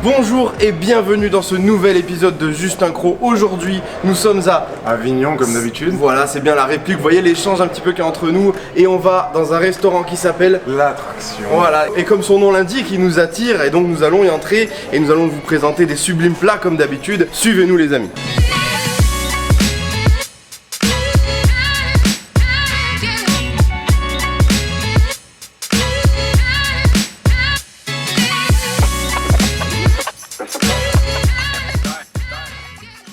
Bonjour et bienvenue dans ce nouvel épisode de Juste un Croc. Aujourd'hui, nous sommes à Avignon comme d'habitude. Voilà, c'est bien la réplique. Vous voyez l'échange un petit peu qu'il y a entre nous. Et on va dans un restaurant qui s'appelle L'Attraction. Voilà, et comme son nom l'indique, il nous attire. Et donc nous allons y entrer et nous allons vous présenter des sublimes plats comme d'habitude. Suivez-nous les amis.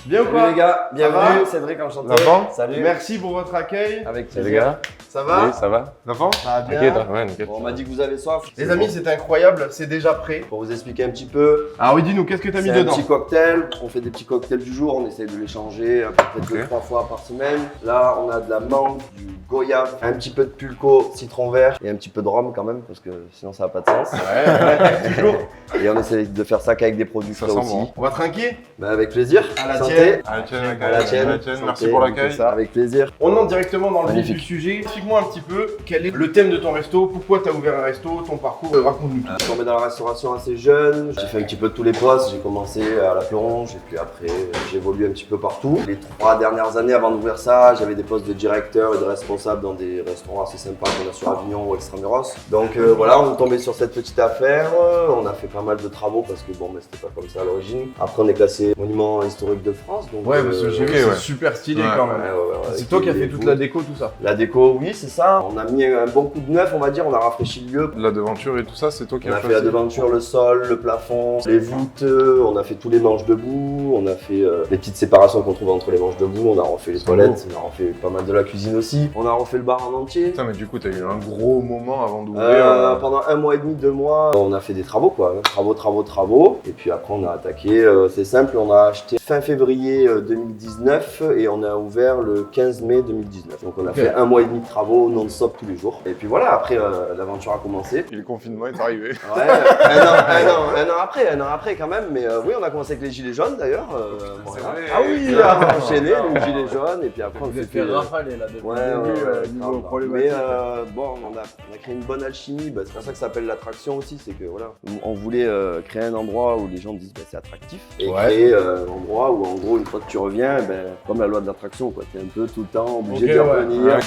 Bien ou Salut quoi les gars, bienvenue, va Cédric enchanté. L'enfant. Salut. Merci pour votre accueil. Avec Salut plaisir. les gars. Ça va? Oui, ça va. L'enfant? Ça va bien. T'inquiète, ouais, nickel. Bon, on m'a dit que vous avez soif. Les amis, c'est incroyable, c'est déjà prêt. Pour vous expliquer un petit peu, Alors oui, dis-nous, qu'est-ce que t'as mis c'est un dedans? petit cocktail. On fait des petits cocktails du jour, on essaie de les changer à peu près 2-3 fois par semaine. Là, on a de la mangue, du goyave, un petit peu de pulco, citron vert et un petit peu de rhum quand même, parce que sinon ça n'a pas de sens. Ouais, toujours. Et on essaie de faire ça qu'avec des produits Ça frais sent aussi. bon. On va trinquer. Bah, avec plaisir. À la Santé. tienne. À la tienne, À la tienne. Merci Santé. pour l'accueil. Ça, avec plaisir. On entre directement dans le vif Magnifique. du sujet. Explique-moi un petit peu quel est le thème de ton resto, pourquoi tu as ouvert un resto, ton parcours, raconte-nous tout. Je suis tombé dans la restauration assez jeune, j'ai fait un petit peu de tous les postes, j'ai commencé à la plonge et puis après j'ai évolué un petit peu partout. Les 3 dernières années avant d'ouvrir ça, j'avais des postes de directeur et de responsable dans des restaurants assez sympas qu'on a sur Avignon ou Extramuros. Donc voilà, on est tombé sur cette petite affaire, on a fait pas mal de travaux parce que bon, mais c'était pas comme ça à l'origine. Après on est classé monument historique de France. Donc, Ouais, parce que j'ai vu, ok, c'est ouais. super stylé Ouais, quand même. C'est toi qui as fait toute la déco, tout ça. La déco, oui, c'est ça. On a mis un bon coup de neuf, on va dire, on a rafraîchi le lieu. La devanture et tout ça, c'est toi qui On as a fait la choisi. devanture, le sol, le plafond, les voûtes, on a fait tous les manches debout, on a fait les petites séparations qu'on trouve entre les manches debout, on a refait les C'est toilettes, on a refait pas mal de la cuisine aussi, on a refait le bar en entier. Putain, mais du coup, t'as eu un gros moment avant d'ouvrir. Pendant 1 mois et demi, 2 mois, on a fait des travaux quoi, travaux. Et puis après on a attaqué, c'est simple, on a acheté fin février 2019 et on a ouvert le 15 mai 2019. Donc on a fait 1 mois et demi de travaux non-stop tous les jours. Et puis voilà, après l'aventure a commencé. Et le confinement est arrivé. Ouais, un an après quand même, mais oui, on a commencé avec les gilets jaunes d'ailleurs. Voilà. vrai. Ah oui, on a enchaîné les gilets jaunes et puis après on Vous s'est êtes fait rafaler là depuis Ouais, le début niveau grave. problématique. Mais bon, on a créé une bonne alchimie, c'est pour ça que ça s'appelle l'attraction aussi, c'est que voilà, on voulait créer un endroit où les gens disent c'est attractif et créer un endroit où en gros une fois que tu reviens, comme la loi de l'attraction quoi, t'es un peu tout le temps obligé d'y revenir. Ouais.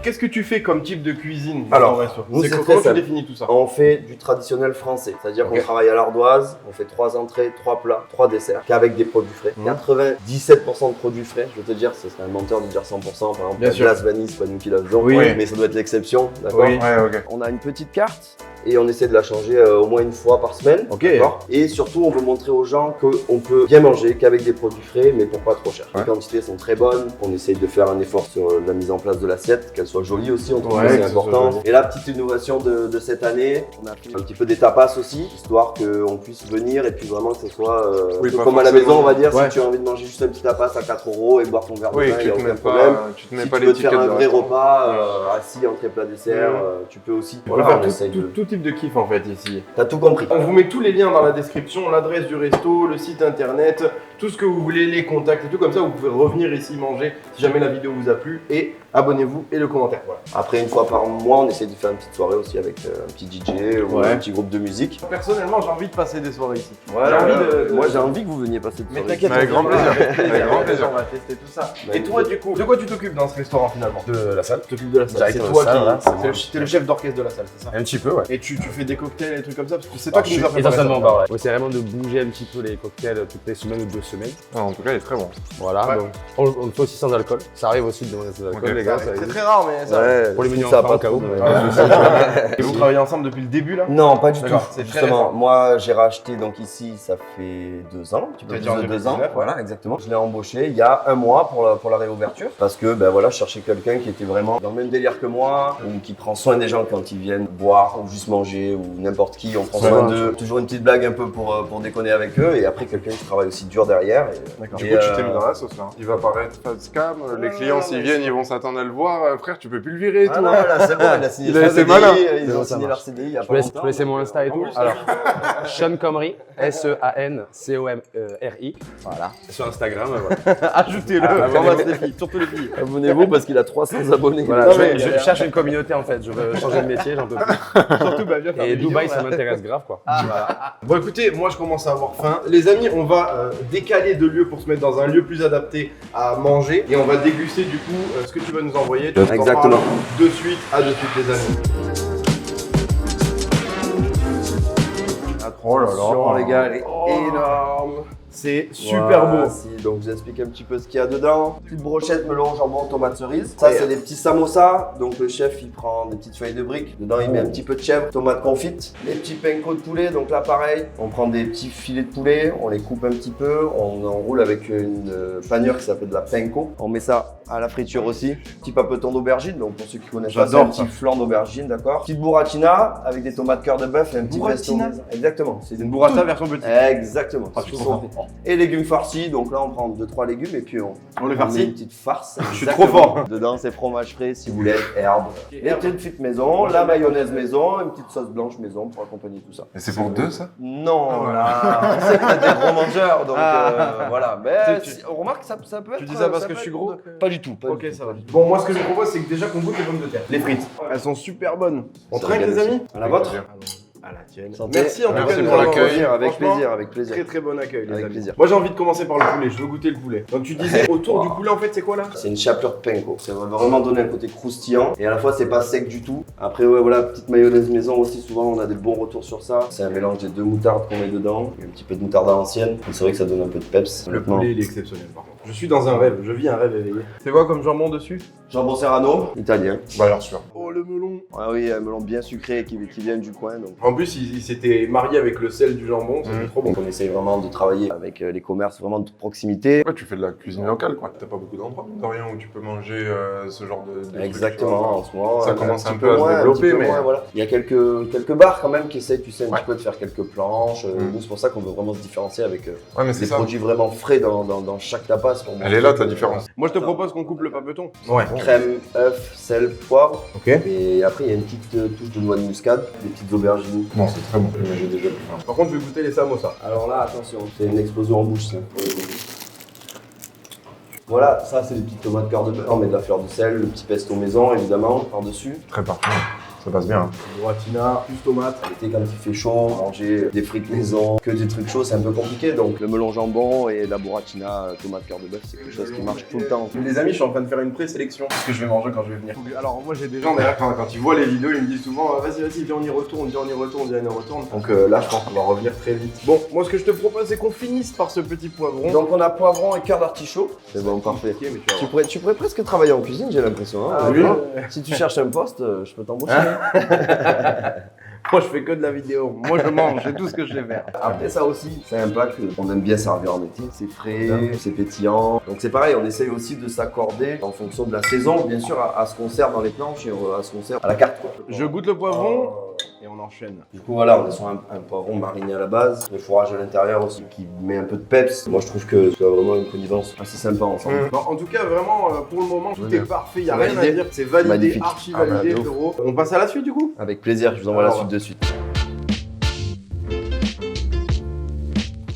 Qu'est-ce que tu fais comme type de cuisine Alors, dans ton resto? nous, c'est Comment très tu simple. définis tout ça? On fait du traditionnel français, c'est-à-dire qu'on travaille à l'ardoise, on fait 3 entrées, 3 plats, 3 desserts, qu'avec des produits frais. 97% de produits frais, je veux te dire, ce serait un menteur de dire 100%, par exemple, Bien la sûr. glace vanille, c'est pas nous qui la faisons, Oui. mais ça doit être l'exception, d'accord? Oui. Ouais, ok. On a une petite carte et on essaie de la changer au moins une fois par semaine, Ok. d'accord? Et surtout, on veut montrer aux gens qu'on peut bien manger qu'avec des produits frais, mais pour pas trop cher. Ouais. Les quantités sont très bonnes, on essaye de faire un effort sur la mise en place de l'assiette, qu'elle soit jolie aussi, on trouve Ouais, que c'est que ce soit important. joli. Et la petite innovation de cette année, on a fait un petit peu des tapas aussi, histoire qu'on puisse venir et puis vraiment que ce soit Oui, un peu pas comme à la forcément. maison, on va dire, Ouais. si tu as envie de manger juste un petit tapas à 4 € et boire ton verre de Oui, vin, il tu n'y a te aucun mets problème. pas, Si pas tu veux te l'étiquette faire un de vrai restaurant. repas, assis, entrée, plat, dessert, tu peux aussi. On peut Voilà, on faire essaye de... tout type de kiff en fait ici. T'as tout compris. On vous met tous les liens dans la description, l'adresse du resto, le site internet, tout ce que vous voulez, les contacts et tout comme ça, vous pouvez revenir ici manger si jamais la vidéo vous a plu et abonnez-vous et le commentaire. Voilà. Après, une fois par mois, on essaie de faire une petite soirée aussi avec un petit DJ ou Ouais. un petit groupe de musique. Personnellement, j'ai envie de passer des soirées ici. Voilà, J'ai envie de- moi j'ai envie que vous veniez passer de Mais soirée. t'inquiète, Avec on grand va- plaisir. Avec Avec grand grand plaisir. on va tester tout ça. Et Magnifique. toi, du coup, de quoi tu t'occupes dans ce restaurant finalement? De la salle. Tu t'occupes de la salle. C'est Directeur de toi salle, là, qui. c'est c'est moi. T'es le chef d'orchestre de la salle, c'est ça? Un petit peu, ouais. Et tu fais des cocktails et des trucs comme ça parce que c'est toi Alors, qui je nous as suis préparé ça. essentiellement bar, ouais. Ouais, c'est vraiment de bouger un petit peu les cocktails toutes les semaines ou 2 semaines. Ah, en tout cas, il est très bon. Voilà, Ouais. donc on le fait aussi sans alcool. Ça arrive aussi de demander sans alcool, Ok. les gars. C'est très rare, mais ça. Ouais, Pour les menus ça enfants, pas au cas où. trop, mais- ouais. Et vous travaillez ensemble depuis le début là? Non, pas du tout. D'accord, c'est très Justement, récent. moi j'ai racheté donc ici, ça fait 2 ans, un petit peu plus C'est-à-dire en de 2 ans. 2019, ouais. Voilà, exactement. Je l'ai embauché il y a 1 mois pour la réouverture parce que ben voilà, je cherchais quelqu'un qui était vraiment dans le même délire que moi ou qui prend soin des gens quand ils viennent boire ou juste manger ou n'importe qui. On prend soin d'eux. Toujours une petite blague un peu pour déconner avec eux et après quelqu'un qui travaille aussi dur derrière. D'accord. Du Et, coup, tu t'es mis dans la sauce là. Il va paraître face cam. Les clients, s'ils viennent, ils vont s'attendre m'attendre à le voir, frère, tu peux plus le virer et Ah tout. non, hein. là, c'est bon, il a signé Il a son été malin. CDI, ils C'est ont bon, ça signé leur marche. CDI il y a Je pas peux longtemps. laisser mon Insta et tout. Alors, Sean Comrie, SEANCOMRI. Voilà. Sur Instagram, voilà. Ajoutez-le, vraiment, les filles, surtout les filles. Abonnez-vous parce qu'il a 300 abonnés. Voilà, Non, je, mais- je cherche une communauté en fait, je veux changer de métier, j'en peux plus. Surtout, bah, viens faire Et des Dubaï, vidéos, ça là. m'intéresse grave quoi. Voilà. Bon écoutez, moi je commence à avoir faim. Les amis, on va décaler de lieu pour se mettre dans un lieu plus adapté à manger. Et on va déguster du coup ce que tu vas nous envoyer. Tu t'en Exactement. parles de suite, à de suite les amis. Oh là là. Attention, les gars, elle est Oh. énorme. C'est super Voilà, beau. si, donc je vous explique un petit peu ce qu'il y a dedans. Petite brochette, melon, jambon, tomate cerise. Ça c'est des petits samosas. Donc le chef il prend des petites feuilles de briques. Dedans il met un petit peu de chèvre, tomate confite. Les petits panko de poulet. Donc là pareil, on prend des petits filets de poulet, on les coupe un petit peu, on enroule avec une panure qui s'appelle de la panko. On met ça à la friture aussi. Petit papeton d'aubergine. Donc pour ceux qui connaissent pas, c'est J'adore un ça. petit flan d'aubergine, d'accord. Petite burrata avec des tomates cœur de bœuf et un petit pesto. Burrata? Exactement. C'est Une burrata version petite. Exactement. Ah, je comprends. Et légumes farcis, donc là on prend 2-3 légumes et puis On les met farcit. une petite farce. Je suis Exactement. trop fort. Dedans c'est fromage frais, ciboulette, herbes, les petites frites maison, la mayonnaise maison, une petite sauce blanche maison pour accompagner tout ça. Et c'est pour deux, ça? Non, Ah ouais. là, on sait que t'es des gros mangeurs, donc voilà. Mais Tu sais, on remarque que ça peut être. Tu dis ça parce que peut je suis être gros Pas du tout. Pas Ok, du tout. ça va. Bon, moi ce que je vous propose, c'est que déjà qu'on goûte les pommes de terre. Les frites. Elles sont super bonnes. On Ça trinque régale les aussi. amis À la vôtre. À la tienne. Santé. Merci en tout Merci cas de nous pour avoir l'accueil. reçus. Avec Franchement, plaisir, avec plaisir. Très très bon accueil les Avec amis. plaisir. Moi j'ai envie de commencer par le poulet, je veux goûter le poulet. Donc tu disais autour du poulet en fait c'est quoi là? C'est une chapelure panko. Ça va vraiment donner un côté croustillant et à la fois c'est pas sec du tout. Après ouais voilà, petite mayonnaise maison aussi, souvent on a des bons retours sur ça. C'est un mélange des deux moutardes qu'on met dedans, et un petit peu de moutarde à l'ancienne. Et c'est vrai que ça donne un peu de peps. Le Honnêtement. poulet il est exceptionnel par contre. Je suis dans un rêve, je vis un rêve éveillé. C'est quoi comme jambon dessus? Jambon serrano, italien. Bah, alors sûr. Oh le melon. Ah oui, un melon bien sucré qui vient du coin. Donc. En plus il s'était marié avec le sel du jambon, c'était trop bon. Donc on essaye vraiment de travailler avec les commerces vraiment de proximité. Ouais, tu fais de la cuisine locale, quoi. T'as pas beaucoup d'endroits, mine de rien, où tu peux manger ce genre de trucs, tu Exactement, vois. en ce moment. Ça commence petit un peu à se moins, développer, petit peu mais- moins, voilà. Il y a quelques bars quand même qui essayent, tu sais, un Ouais. petit peu de faire quelques planches. Nous, c'est pour ça qu'on veut vraiment se différencier avec Ouais, mais c'est des ça. produits vraiment frais dans chaque tapas. Pour Elle est là, ta différence. Moi je te propose qu'on coupe le papeton. Ouais. Crème, œuf, sel, poivre. Ok. Et après, il y a une petite touche de noix de muscade, des petites aubergines. Bon, c'est très bon, mais j'ai déjà plus faim. Par contre je vais goûter les samosas. Alors là, attention, c'est une explosion en bouche, ça. pour le coup. Voilà, ça c'est les petites tomates cœur de beurre, on met de la fleur de sel, le petit pesto maison évidemment par-dessus. Très parfait. Ça passe bien. Buratina, plus tomate. L'été quand il fait chaud, manger des frites maison, que des trucs chauds c'est un peu compliqué. Donc le melon jambon et la buratina tomate cœur de bœuf c'est quelque chose qui marche tout le temps. Les amis, je suis en train de faire une présélection de ce que je vais manger quand je vais venir. Alors moi j'ai des gens derrière quand ils voient les vidéos, ils me disent souvent vas-y viens on y retourne, viens on y retourne, viens on y retourne. Donc là je pense qu'on va revenir très vite. Bon, moi ce que je te propose c'est qu'on finisse par ce petit poivron. Donc on a poivron et cœur d'artichaut. C'est bon, parfait. Ok, mais tu vas voir. Tu pourrais presque travailler en cuisine, j'ai l'impression. Hein, Ah oui. Si tu cherches un poste, je peux t'embaucher. Moi je fais que de la vidéo, moi je mange, c'est tout ce que je sais faire. Après ça aussi, c'est un plat qu'on aime bien servir en été. C'est frais, c'est pétillant. Donc c'est pareil, on essaye aussi de s'accorder en fonction de la saison, bien sûr, à ce qu'on sert dans les planches et à ce qu'on sert à la carte. Quoi. Je goûte le poivron et on enchaîne. Du coup voilà, on est sur un poivron mariné à la base, le fourrage à l'intérieur aussi qui met un peu de peps. Moi je trouve que c'est vraiment une connivence assez sympa ensemble. Bon, en tout cas vraiment pour le moment tout est parfait, y a C'est rien à validé. dire, c'est validé, Magnifique. archi Ah bah, validé de ouf. frérot. On passe à la suite du coup? Avec plaisir, je vous envoie la Alors, suite de suite.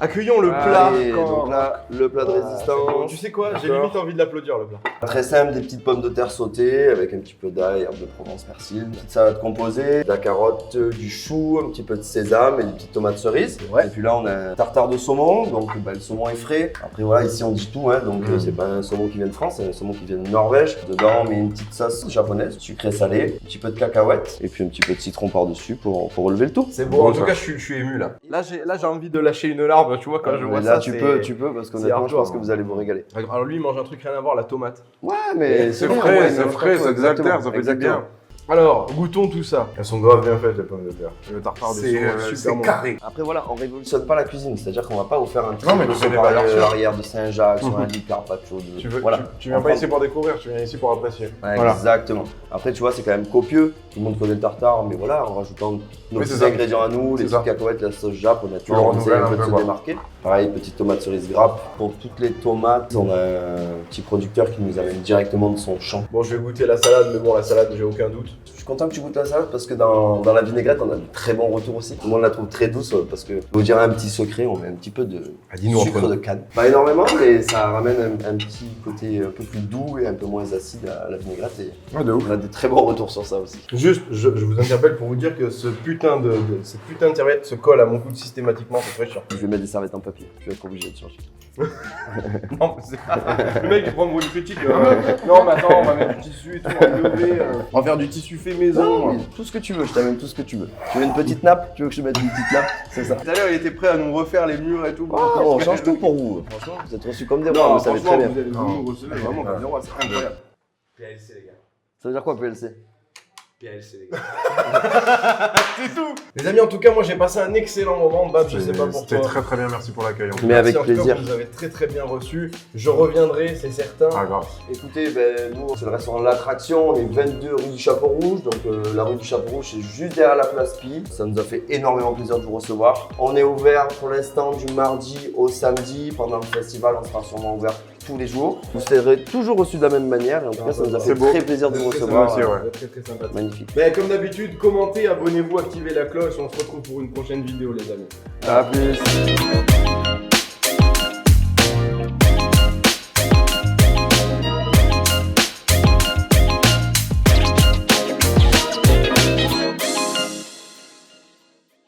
Accueillons le plat. Allez, quand- donc là, le plat de résistance. Tu sais quoi, j'ai D'accord. limite envie de l'applaudir le plat. Très simple, des petites pommes de terre sautées avec un petit peu d'ail, herbe de Provence, persil, une petite salade composée, de la carotte, du chou, un petit peu de sésame et des petites tomates cerises. Ouais. Et puis là, on a un tartare de saumon, donc le saumon est frais. Après voilà, ici on dit tout, hein, donc c'est pas un saumon qui vient de France, c'est un saumon qui vient de Norvège. Dedans, on met une petite sauce japonaise, sucré salé, un petit peu de cacahuètes et puis un petit peu de citron par-dessus pour relever le tout. C'est bon, en Bon, tout ça. cas je suis ému là. Là j'ai envie de lâcher une larme, tu vois, quand je vois Mais là, ça. tu c'est- peux, parce c'est qu'honnêtement, je hardcore, pense que vous allez vous régaler. Alors lui il mange un truc rien à voir, la tomate. Ouais, mais C'est bien, frais, ouais, c'est frais, ça désaltère, ça fait du bien. Alors, goûtons tout ça. Elles sont grave bien faites les pommes de terre. Le tartare de C'est saumon, super bon. carré. Après voilà, on révolutionne pas la cuisine, c'est-à-dire qu'on va pas vous faire un Non, mais tu fais des valeurs sûres. l'arrière de Saint-Jacques sur un lit carpaccio de... Tu, veux, voilà. tu viens pas ici pour découvrir, tu viens ici pour apprécier. Ouais, Voilà. Exactement. Après tu vois c'est quand même copieux, tout le monde connaît le tartare, mais voilà, en rajoutant nos Oui, c'est petits ça. ingrédients à nous, les C'est ça. petites cacahuètes, la sauce jap, honnêtement, le on essaie renouvelles un un peu de peu, se quoi. démarquer. Pareil, petite tomate cerise grappe. Pour toutes les tomates, on a un petit producteur qui nous amène directement de son champ. Bon, je vais goûter la salade, mais bon, la salade, j'ai aucun doute. Je suis content que tu goûtes la salade parce que dans la vinaigrette, on a de très bons retours aussi. Moi, on la trouve très douce parce que, je vous dirais un petit secret, on met un petit peu de sucre de canne. Pas énormément, mais ça ramène un petit côté un peu plus doux et un peu moins acide à la vinaigrette. Et on a des très bons retours sur ça aussi. Juste, je vous interpelle pour vous dire que cette putain de serviette se colle à mon coude systématiquement, c'est très chiant. Je vais mettre des serviettes en papier, je vais être obligé de changer. Non, mais c'est pas... Le mec il prend pour une critique. Non, mais attends, on va mettre du tissu et tout, on va lever, on va faire du tissu fait maison. Non, mais tout ce que tu veux, je t'amène tout ce que tu veux. Tu veux une petite nappe? Tu veux que je te mette une petite nappe? C'est ça. Tout à l'heure, il était prêt à nous refaire les murs et tout. Oh, on change tout pour vous. Franchement, vous êtes reçus comme des rois, vous savez très bien. Vous allez nous recevoir vraiment comme des rois, c'est incroyable. PLC, les gars. Ça veut dire quoi, PLC? PLC, les gars. C'est tout. Les amis, en tout cas, moi j'ai passé un excellent moment. Bab, je sais pas pour C'était toi. très très bien, merci pour l'accueil. Mais avec Merci, en tout cas, plaisir. vous nous avez très très bien reçus. Je reviendrai, c'est certain. Ah grave. Écoutez, nous, c'est le restaurant de l'attraction, on est 22 rue du Chapeau Rouge, donc la rue du Chapeau Rouge, c'est juste derrière la place Pi. Ça nous a fait énormément plaisir de vous recevoir. On est ouvert pour l'instant du mardi au samedi. Pendant le festival, on sera sûrement ouvert tous les jours. Vous serez toujours reçus de la même manière, et en tout cas, ça nous a fait très plaisir de vous recevoir. Merci, ouais. Très très sympathique. Magnifique. Mais comme d'habitude, commentez, abonnez-vous, activez la cloche. On se retrouve pour une prochaine vidéo, les amis. À plus.